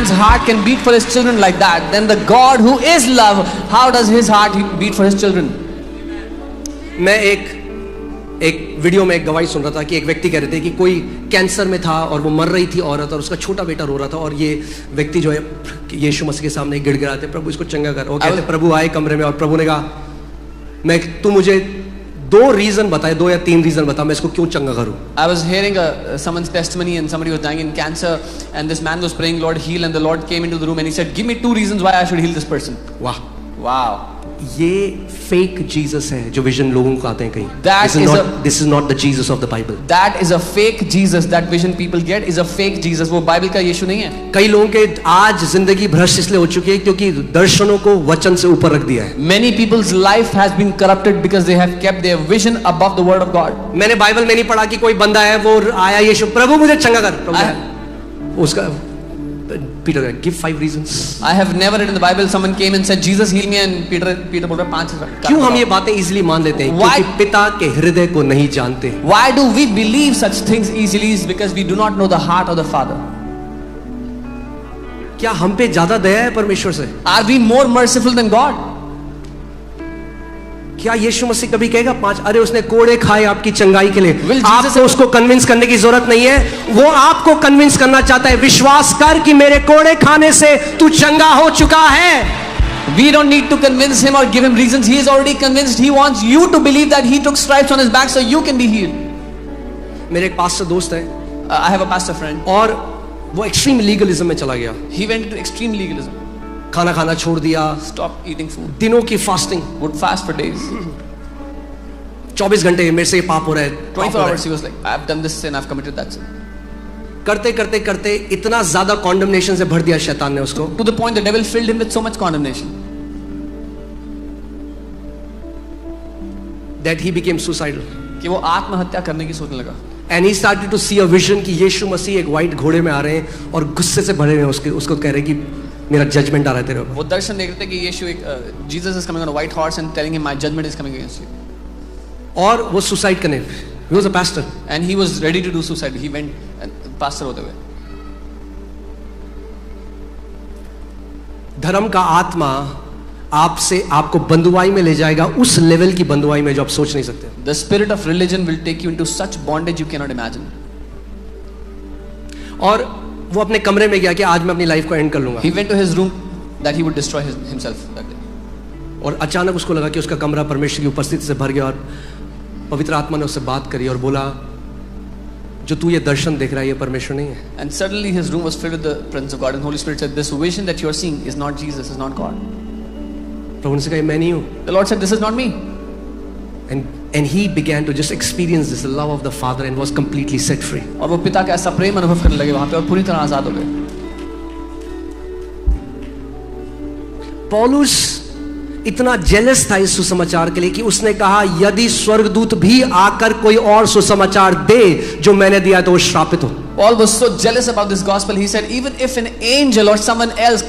man's heart can beat for his children like that, then the God who is love, how does his heart beat for his children? मैं एक video में एक गवाही सुन रहा था कि एक व्यक्ति कह रहे थे कि कोई कैंसर में था और वो मर रही थी औरत, और उसका छोटा बेटा रो रहा था, और ये व्यक्ति जो है यीशु मसीह के सामने गिड़गिड़ाते, प्रभु इसको चंगा कर। वो कहते प्रभु आए कमरे में और प्रभु ने कहा तू मुझे 2 रीजन बताए, 2 या 3 रीजन बता, मैं इसको क्यों चंगा करूं। I was hearing someone's testimony and somebody was dying in cancer and this man was praying, Lord heal, and the Lord came into the room and he said, give me 2 reasons why I should heal this person. वाह, wow, ये fake Jesus है जो vision लोगों को आते हैं कहीं। This is not the Jesus of the Bible. That is a fake Jesus. That vision people get is a fake Jesus. वो बाइबल का यीशु नहीं है। कई लोगों के आज जिंदगी भ्रष्ट इसलिए हो चुकी है क्योंकि दर्शनों को वचन से ऊपर रख दिया है। Many people's life has been corrupted because they have kept their vision above the word of God. मैंने बाइबल में नहीं पढ़ा कि कोई बंदा है वो आया यीशु प्रभु मुझे चंगा कर, उसका Peter, give 5 reasons. I have never read in the Bible someone came and said Jesus heal me and Peter बोल रहा 5। क्यों हम ये बातें इजीली मान लेते हैं? क्योंकि पिता के हृदय को नहीं जानते। Why do we believe such things easily? Is because we do not know the heart of the Father. क्या हम पे ज्यादा दया है परमेश्वर से? Are we more merciful than God? क्या यीशु मसीह कभी कहेगा 5 अरे उसने कोड़े खाए आपकी चंगाई के लिए? आपको उसको कन्विंस करने की जरूरत नहीं है, वो आपको कन्विंस करना चाहता है, विश्वास कर कि मेरे कोड़े खाने से तू चंगा हो चुका है। We don't need to convince him or give him reasons. He is already convinced. He wants you to believe that he took stripes on his back so you can be healed. मेरे एक pastor दोस्त है, I have a pastor friend, और वो extreme legalism में चला गया। He went into extreme legalism. खाना खाना छोड़ दिया, stopped eating food, दिनों की fasting, would fast for days, 24 घंटे मेरे से ये पाप हो रहा है, 24 hours he was like I've done this sin, I've committed that sin. करते करते करते इतना ज्यादा कॉन्डमनेशन से भर दिया शैतान ने उसको, to the point the devil filled him with so much condemnation that he became suicidal. कि वो आत्महत्या करने की सोचने लगा। And he started to see a vision कि यीशु मसीह एक व्हाइट घोड़े में आ रहे हैं और गुस्से से भरे हुए हैं, उसको कह रहे हैं कि मेरा जजमेंट आ रहा है तेरे ऊपर। वो दर्शन देख रहे थे कि यीशु एक Jesus is coming on a white horse and telling him my judgment is coming against you. और वो सुसाइड करने, he was a pastor and he was ready to do suicide. He went pastor होते हुए। धर्म का आत्मा आपको बंधुआई में ले जाएगा, उस लेवल की बंधुआई में जो आप सोच नहीं सकते। The spirit of religion will take you into such bondage you cannot imagine. और वो अपने कमरे में गया कि आज मैं अपनी लाइफ को एंड कर लूंगा। He went to his room that he would destroy himself that day. और अचानक उसको लगा कि उसका कमरा परमेश्वर की उपस्थिति से भर गया और पवित्र आत्मा ने उससे बात करी और बोला जो तू ये दर्शन देख रहा है ये परमेश्वर नहीं है। And suddenly his room was filled with the presence of God and Holy Spirit said this vision that you are seeing is not Jesus, is not God. प्रभु ने कहा मैं नहीं हूँ। The Lord said this is not me. And he began to just experience this love of the Father and was completely set free. और वो पिता का ऐसा प्रेम अनुभव करने लगे वहां पे और पूरी तरह आजाद हो गए। पौलुस इतना जेलस था इस सुसमाचार के लिए कि उसने कहा यदि स्वर्गदूत भी आकर कोई और सुसमाचार दे जो मैंने दिया तो वो श्रापित हो। Paul was so jealous about this gospel. He said even if an angel or someone else